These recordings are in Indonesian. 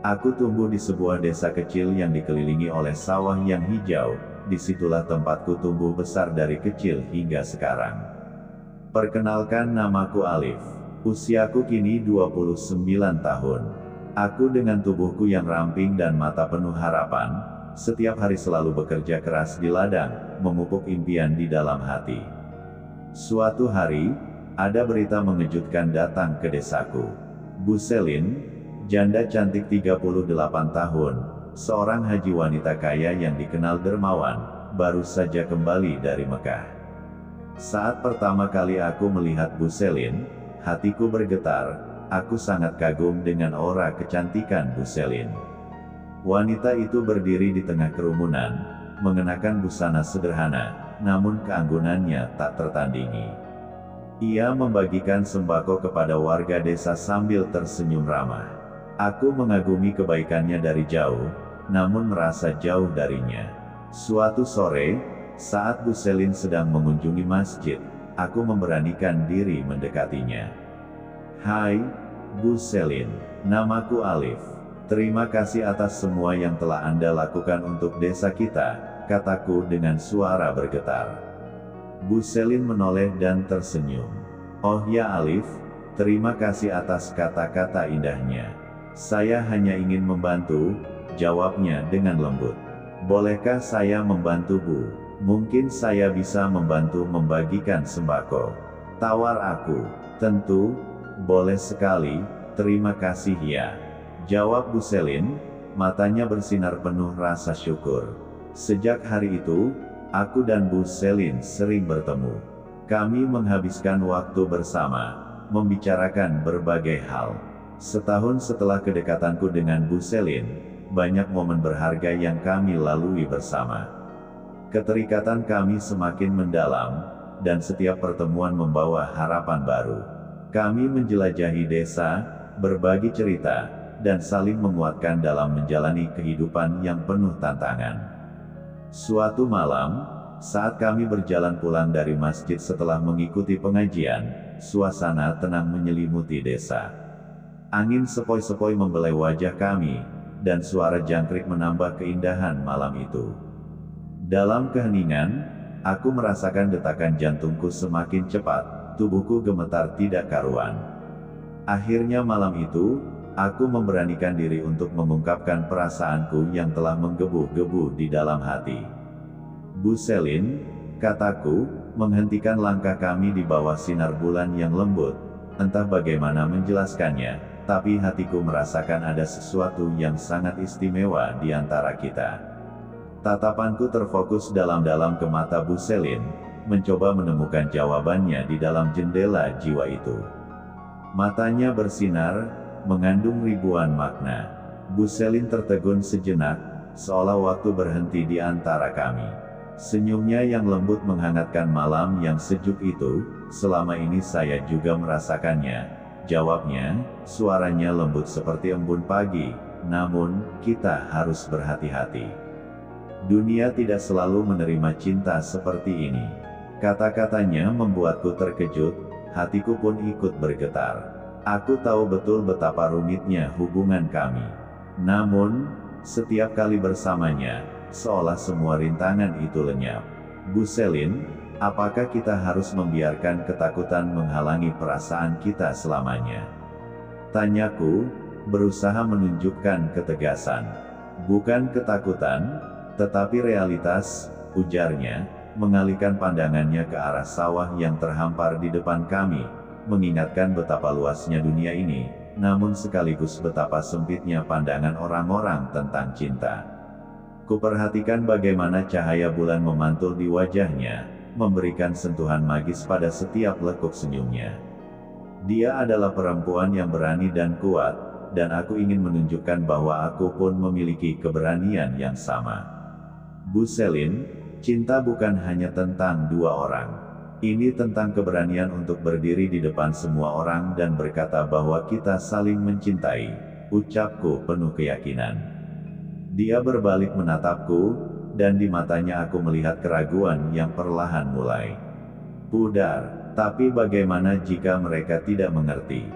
Aku tumbuh di sebuah desa kecil yang dikelilingi oleh sawah yang hijau. Disitulah tempatku tumbuh besar dari kecil hingga sekarang. Perkenalkan, namaku Alif. Usiaku kini 29 tahun. Aku dengan tubuhku yang ramping dan mata penuh harapan, setiap hari selalu bekerja keras di ladang, memupuk impian di dalam hati. Suatu hari, ada berita mengejutkan datang ke desaku. Bu Selin, janda cantik 38 tahun, seorang haji wanita kaya yang dikenal dermawan, baru saja kembali dari Mekah. Saat pertama kali aku melihat Bu Selin, hatiku bergetar. Aku sangat kagum dengan aura kecantikan Bu Selin. Wanita itu berdiri di tengah kerumunan, mengenakan busana sederhana, namun keanggunannya tak tertandingi. Ia membagikan sembako kepada warga desa sambil tersenyum ramah. Aku mengagumi kebaikannya dari jauh, namun merasa jauh darinya. Suatu sore, saat Bu Selin sedang mengunjungi masjid, aku memberanikan diri mendekatinya. "Hai, Bu Selin, namaku Alif. Terima kasih atas semua yang telah Anda lakukan untuk desa kita," kataku dengan suara bergetar. Bu Selin menoleh dan tersenyum. "Oh ya Alif, terima kasih atas kata-kata indahnya. Saya hanya ingin membantu," jawabnya dengan lembut. "Bolehkah saya membantu Bu? Mungkin saya bisa membantu membagikan sembako," tawar aku. "Tentu, boleh sekali, terima kasih ya," jawab Bu Selin, matanya bersinar penuh rasa syukur. Sejak hari itu, aku dan Bu Selin sering bertemu. Kami menghabiskan waktu bersama, membicarakan berbagai hal. Setahun setelah kedekatanku dengan Bu Selin, banyak momen berharga yang kami lalui bersama. Keterikatan kami semakin mendalam, dan setiap pertemuan membawa harapan baru. Kami menjelajahi desa, berbagi cerita, dan saling menguatkan dalam menjalani kehidupan yang penuh tantangan. Suatu malam, saat kami berjalan pulang dari masjid setelah mengikuti pengajian, suasana tenang menyelimuti desa. Angin sepoi-sepoi membelai wajah kami, dan suara jangkrik menambah keindahan malam itu. Dalam keheningan, aku merasakan detakan jantungku semakin cepat, tubuhku gemetar tidak karuan. Akhirnya malam itu, aku memberanikan diri untuk mengungkapkan perasaanku yang telah menggebu-gebu di dalam hati. "Bu Selin," kataku, menghentikan langkah kami di bawah sinar bulan yang lembut. Entah bagaimana menjelaskannya, tapi hatiku merasakan ada sesuatu yang sangat istimewa di antara kita. Tatapanku terfokus dalam-dalam ke mata Bu Selin, mencoba menemukan jawabannya di dalam jendela jiwa itu. Matanya bersinar, mengandung ribuan makna. Bu Selin tertegun sejenak, seolah waktu berhenti di antara kami. Senyumnya yang lembut menghangatkan malam yang sejuk itu. "Selama ini saya juga merasakannya," jawabnya, suaranya lembut seperti embun pagi. "Namun, kita harus berhati-hati. Dunia tidak selalu menerima cinta seperti ini." Kata-katanya membuatku terkejut, hatiku pun ikut bergetar. Aku tahu betul betapa rumitnya hubungan kami. Namun, setiap kali bersamanya, seolah semua rintangan itu lenyap. "Bu Selin, apakah kita harus membiarkan ketakutan menghalangi perasaan kita selamanya?" tanyaku, berusaha menunjukkan ketegasan. "Bukan ketakutan, tetapi realitas," ujarnya, mengalihkan pandangannya ke arah sawah yang terhampar di depan kami, mengingatkan betapa luasnya dunia ini, namun sekaligus betapa sempitnya pandangan orang-orang tentang cinta. Kuperhatikan bagaimana cahaya bulan memantul di wajahnya, memberikan sentuhan magis pada setiap lekuk senyumnya. Dia adalah perempuan yang berani dan kuat, dan aku ingin menunjukkan bahwa aku pun memiliki keberanian yang sama. "Bu Selin, cinta bukan hanya tentang dua orang. Ini tentang keberanian untuk berdiri di depan semua orang dan berkata bahwa kita saling mencintai," ucapku penuh keyakinan. Dia berbalik menatapku, dan di matanya aku melihat keraguan yang perlahan mulai pudar. "Tapi bagaimana jika mereka tidak mengerti?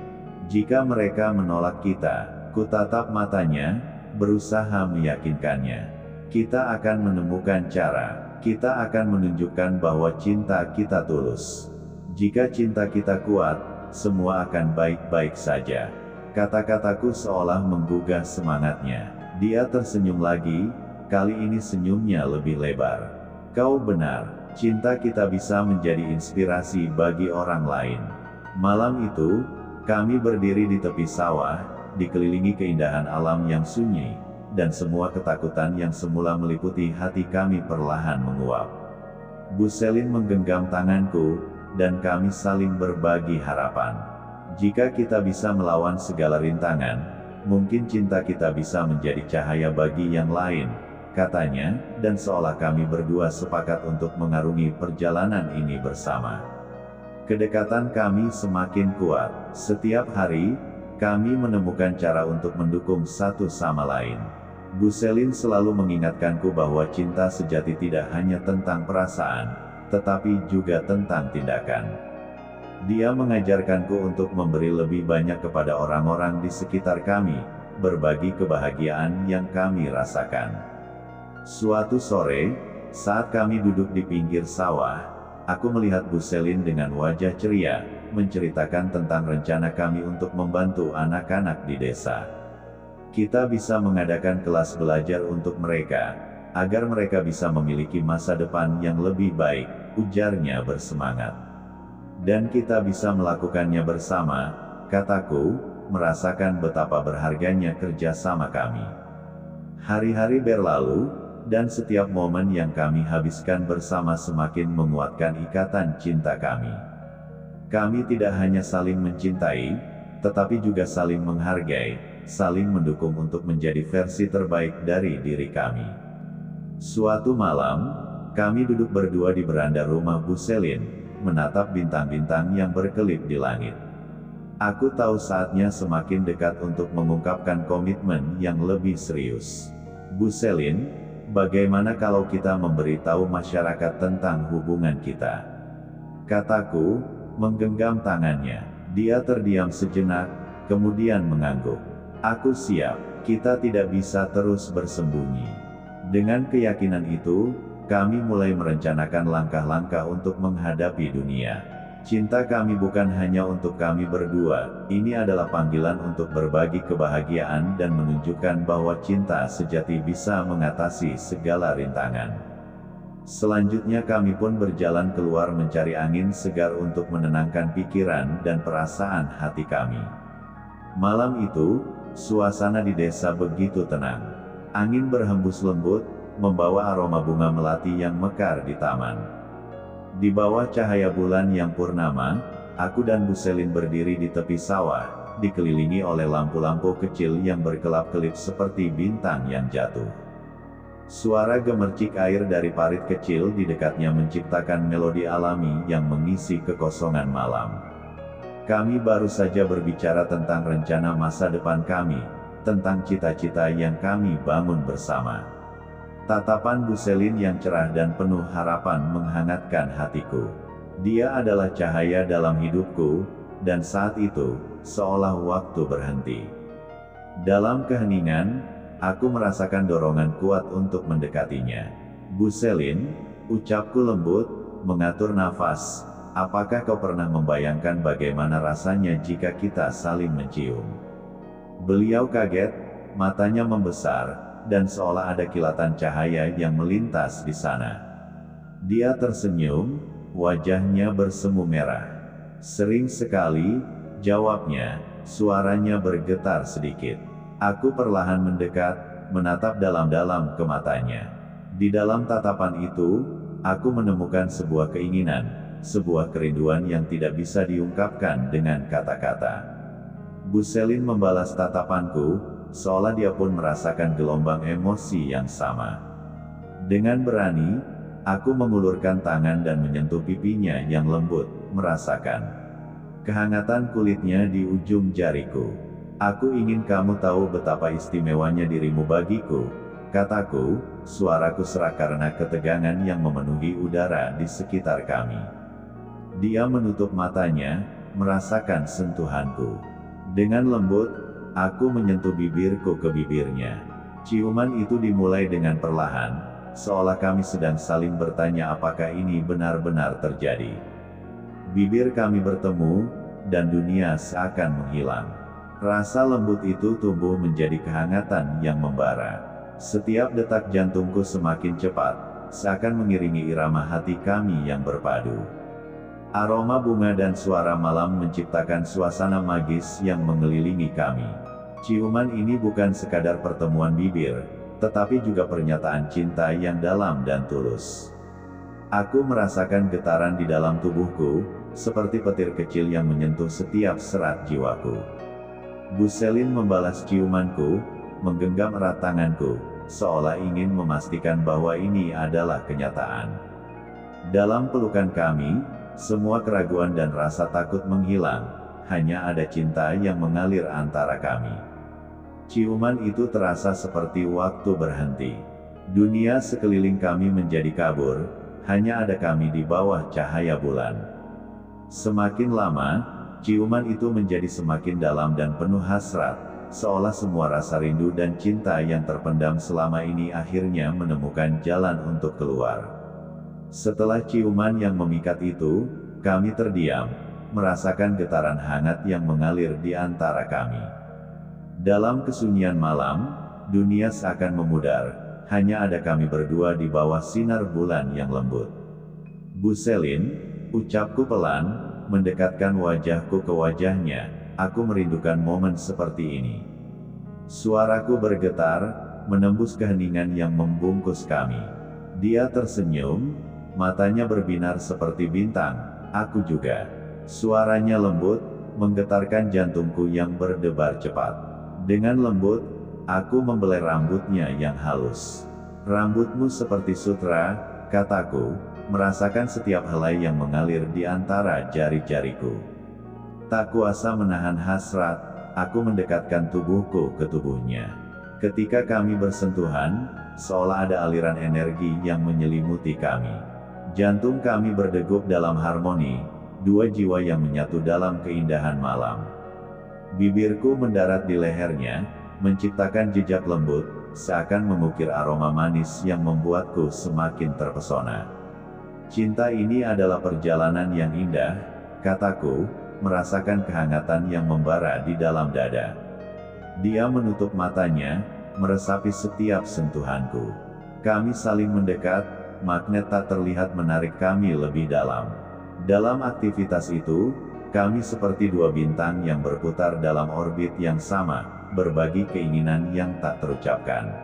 Jika mereka menolak kita?" Kutatap matanya, berusaha meyakinkannya. Kita akan menemukan cara. Kita akan menunjukkan bahwa cinta kita tulus. Jika cinta kita kuat, semua akan baik-baik saja. Kata-kataku seolah menggugah semangatnya. Dia tersenyum lagi, kali ini senyumnya lebih lebar. Kau benar, cinta kita bisa menjadi inspirasi bagi orang lain. Malam itu, kami berdiri di tepi sawah, dikelilingi keindahan alam yang sunyi, dan semua ketakutan yang semula meliputi hati kami perlahan menguap. Bu Selin menggenggam tanganku, dan kami saling berbagi harapan. Jika kita bisa melawan segala rintangan, mungkin cinta kita bisa menjadi cahaya bagi yang lain, katanya, dan seolah kami berdua sepakat untuk mengarungi perjalanan ini bersama. Kedekatan kami semakin kuat. Setiap hari, kami menemukan cara untuk mendukung satu sama lain. Bu Selin selalu mengingatkanku bahwa cinta sejati tidak hanya tentang perasaan, tetapi juga tentang tindakan. Dia mengajarkanku untuk memberi lebih banyak kepada orang-orang di sekitar kami, berbagi kebahagiaan yang kami rasakan. Suatu sore, saat kami duduk di pinggir sawah, aku melihat Bu Selin dengan wajah ceria, menceritakan tentang rencana kami untuk membantu anak-anak di desa. Kita bisa mengadakan kelas belajar untuk mereka, agar mereka bisa memiliki masa depan yang lebih baik, ujarnya bersemangat. Dan kita bisa melakukannya bersama, kataku, merasakan betapa berharganya kerjasama kami. Hari-hari berlalu, dan setiap momen yang kami habiskan bersama semakin menguatkan ikatan cinta kami. Kami tidak hanya saling mencintai, tetapi juga saling menghargai, saling mendukung untuk menjadi versi terbaik dari diri kami. Suatu malam, kami duduk berdua di beranda rumah Bu Selin, menatap bintang-bintang yang berkelip di langit. Aku tahu saatnya semakin dekat untuk mengungkapkan komitmen yang lebih serius. Bu Selin, bagaimana kalau kita memberitahu masyarakat tentang hubungan kita? Kataku, menggenggam tangannya. Dia terdiam sejenak, kemudian mengangguk. Aku siap, kita tidak bisa terus bersembunyi. Dengan keyakinan itu, kami mulai merencanakan langkah-langkah untuk menghadapi dunia. Cinta kami bukan hanya untuk kami berdua, ini adalah panggilan untuk berbagi kebahagiaan dan menunjukkan bahwa cinta sejati bisa mengatasi segala rintangan. Selanjutnya kami pun berjalan keluar mencari angin segar untuk menenangkan pikiran dan perasaan hati kami. Malam itu, suasana di desa begitu tenang. Angin berhembus lembut, membawa aroma bunga melati yang mekar di taman. Di bawah cahaya bulan yang purnama, aku dan Bu Selin berdiri di tepi sawah, dikelilingi oleh lampu-lampu kecil yang berkelap-kelip seperti bintang yang jatuh. Suara gemercik air dari parit kecil di dekatnya menciptakan melodi alami yang mengisi kekosongan malam. Kami baru saja berbicara tentang rencana masa depan kami, tentang cita-cita yang kami bangun bersama. Tatapan Bu Selin yang cerah dan penuh harapan menghangatkan hatiku. Dia adalah cahaya dalam hidupku, dan saat itu, seolah waktu berhenti. Dalam keheningan, aku merasakan dorongan kuat untuk mendekatinya. Bu Selin, ucapku lembut, mengatur nafas, apakah kau pernah membayangkan bagaimana rasanya jika kita saling mencium? Beliau kaget, matanya membesar, dan seolah ada kilatan cahaya yang melintas di sana. Dia tersenyum, wajahnya bersemu merah. Sering sekali, jawabnya, suaranya bergetar sedikit. Aku perlahan mendekat, menatap dalam-dalam ke matanya. Di dalam tatapan itu, aku menemukan sebuah keinginan, sebuah kerinduan yang tidak bisa diungkapkan dengan kata-kata. Bu Selin membalas tatapanku, seolah dia pun merasakan gelombang emosi yang sama. Dengan berani, aku mengulurkan tangan dan menyentuh pipinya yang lembut, merasakan kehangatan kulitnya di ujung jariku. Aku ingin kamu tahu betapa istimewanya dirimu bagiku, kataku, suaraku serak karena ketegangan yang memenuhi udara di sekitar kami. Dia menutup matanya, merasakan sentuhanku. Dengan lembut, Aku menyentuh bibirku ke bibirnya. Ciuman itu dimulai dengan perlahan, seolah kami sedang saling bertanya apakah ini benar-benar terjadi. Bibir kami bertemu, dan dunia seakan menghilang. Rasa lembut itu tumbuh menjadi kehangatan yang membara. Setiap detak jantungku semakin cepat, seakan mengiringi irama hati kami yang berpadu. Aroma bunga dan suara malam menciptakan suasana magis yang mengelilingi kami. Ciuman ini bukan sekadar pertemuan bibir, tetapi juga pernyataan cinta yang dalam dan tulus. Aku merasakan getaran di dalam tubuhku, seperti petir kecil yang menyentuh setiap serat jiwaku. Bu Selin membalas ciumanku, menggenggam erat tanganku, seolah ingin memastikan bahwa ini adalah kenyataan. Dalam pelukan kami, semua keraguan dan rasa takut menghilang, hanya ada cinta yang mengalir antara kami. Ciuman itu terasa seperti waktu berhenti. Dunia sekeliling kami menjadi kabur, hanya ada kami di bawah cahaya bulan. Semakin lama, ciuman itu menjadi semakin dalam dan penuh hasrat, seolah semua rasa rindu dan cinta yang terpendam selama ini akhirnya menemukan jalan untuk keluar. Setelah ciuman yang memikat itu, kami terdiam, merasakan getaran hangat yang mengalir di antara kami. Dalam kesunyian malam, dunia seakan memudar, hanya ada kami berdua di bawah sinar bulan yang lembut. Bu Selin, ucapku pelan, mendekatkan wajahku ke wajahnya, aku merindukan momen seperti ini. Suaraku bergetar, menembus keheningan yang membungkus kami. Dia tersenyum, matanya berbinar seperti bintang, aku juga. Suaranya lembut, menggetarkan jantungku yang berdebar cepat. Dengan lembut, aku membelai rambutnya yang halus. Rambutmu seperti sutra, kataku, merasakan setiap helai yang mengalir di antara jari-jariku. Tak kuasa menahan hasrat, aku mendekatkan tubuhku ke tubuhnya. Ketika kami bersentuhan, seolah ada aliran energi yang menyelimuti kami. Jantung kami berdegup dalam harmoni, dua jiwa yang menyatu dalam keindahan malam. Bibirku mendarat di lehernya, menciptakan jejak lembut, seakan mengukir aroma manis yang membuatku semakin terpesona. Cinta ini adalah perjalanan yang indah, kataku, merasakan kehangatan yang membara di dalam dada. Dia menutup matanya, meresapi setiap sentuhanku. Kami saling mendekat, magnet tak terlihat menarik kami lebih dalam. Dalam aktivitas itu, kami seperti dua bintang yang berputar dalam orbit yang sama, berbagi keinginan yang tak terucapkan.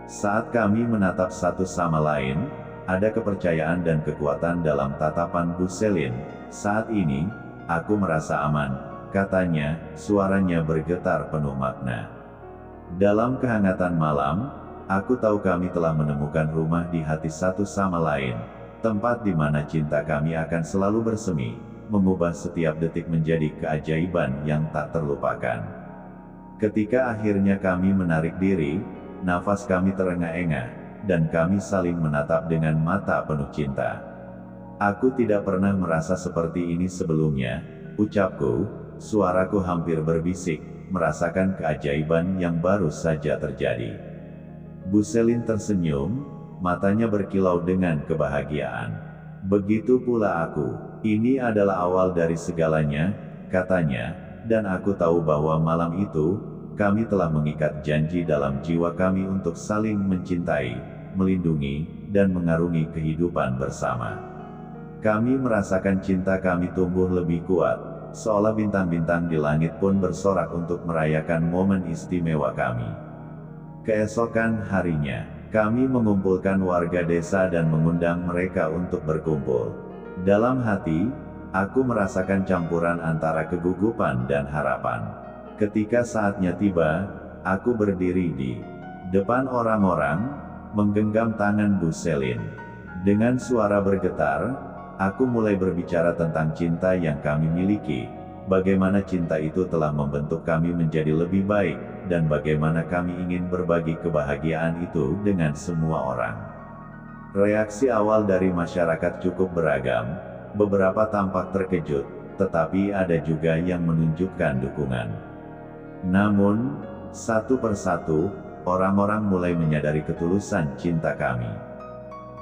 Saat kami menatap satu sama lain, ada kepercayaan dan kekuatan dalam tatapan Bu Selin. Saat ini, aku merasa aman, katanya, suaranya bergetar penuh makna. Dalam kehangatan malam, aku tahu kami telah menemukan rumah di hati satu sama lain, tempat di mana cinta kami akan selalu bersemi, mengubah setiap detik menjadi keajaiban yang tak terlupakan. Ketika akhirnya kami menarik diri, nafas kami terengah-engah, dan kami saling menatap dengan mata penuh cinta. Aku tidak pernah merasa seperti ini sebelumnya, ucapku, suaraku hampir berbisik, merasakan keajaiban yang baru saja terjadi. Bu Selin tersenyum, matanya berkilau dengan kebahagiaan. Begitu pula aku. Ini adalah awal dari segalanya, katanya, dan aku tahu bahwa malam itu, kami telah mengikat janji dalam jiwa kami untuk saling mencintai, melindungi, dan mengarungi kehidupan bersama. Kami merasakan cinta kami tumbuh lebih kuat, seolah bintang-bintang di langit pun bersorak untuk merayakan momen istimewa kami. Keesokan harinya, kami mengumpulkan warga desa dan mengundang mereka untuk berkumpul. Dalam hati, aku merasakan campuran antara kegugupan dan harapan. Ketika saatnya tiba, aku berdiri di depan orang-orang, menggenggam tangan Bu Selin. Dengan suara bergetar, aku mulai berbicara tentang cinta yang kami miliki, bagaimana cinta itu telah membentuk kami menjadi lebih baik, dan bagaimana kami ingin berbagi kebahagiaan itu dengan semua orang. Reaksi awal dari masyarakat cukup beragam, beberapa tampak terkejut, tetapi ada juga yang menunjukkan dukungan. Namun, satu persatu, orang-orang mulai menyadari ketulusan cinta kami.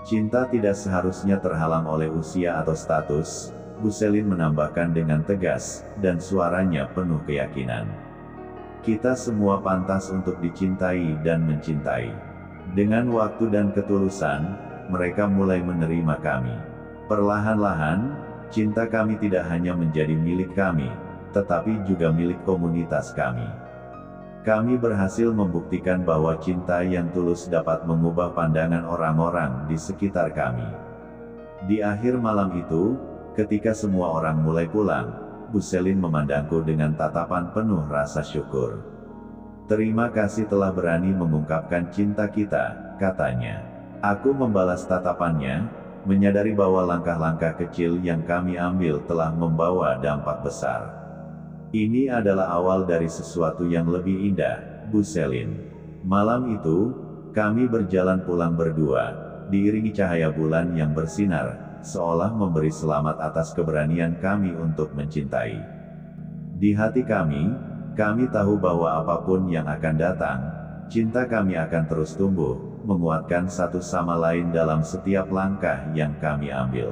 Cinta tidak seharusnya terhalang oleh usia atau status, Bu Selin menambahkan dengan tegas, dan suaranya penuh keyakinan. Kita semua pantas untuk dicintai dan mencintai. Dengan waktu dan ketulusan, mereka mulai menerima kami. Perlahan-lahan, cinta kami tidak hanya menjadi milik kami, tetapi juga milik komunitas kami. Kami berhasil membuktikan bahwa cinta yang tulus dapat mengubah pandangan orang-orang di sekitar kami. Di akhir malam itu, ketika semua orang mulai pulang, Bu Selin memandangku dengan tatapan penuh rasa syukur. "Terima kasih telah berani mengungkapkan cinta kita," katanya. Aku membalas tatapannya, menyadari bahwa langkah-langkah kecil yang kami ambil telah membawa dampak besar. "Ini adalah awal dari sesuatu yang lebih indah, Bu Selin." Malam itu, kami berjalan pulang berdua, diiringi cahaya bulan yang bersinar, seolah memberi selamat atas keberanian kami untuk mencintai. Di hati kami tahu bahwa apapun yang akan datang, cinta kami akan terus tumbuh, menguatkan satu sama lain dalam setiap langkah yang kami ambil.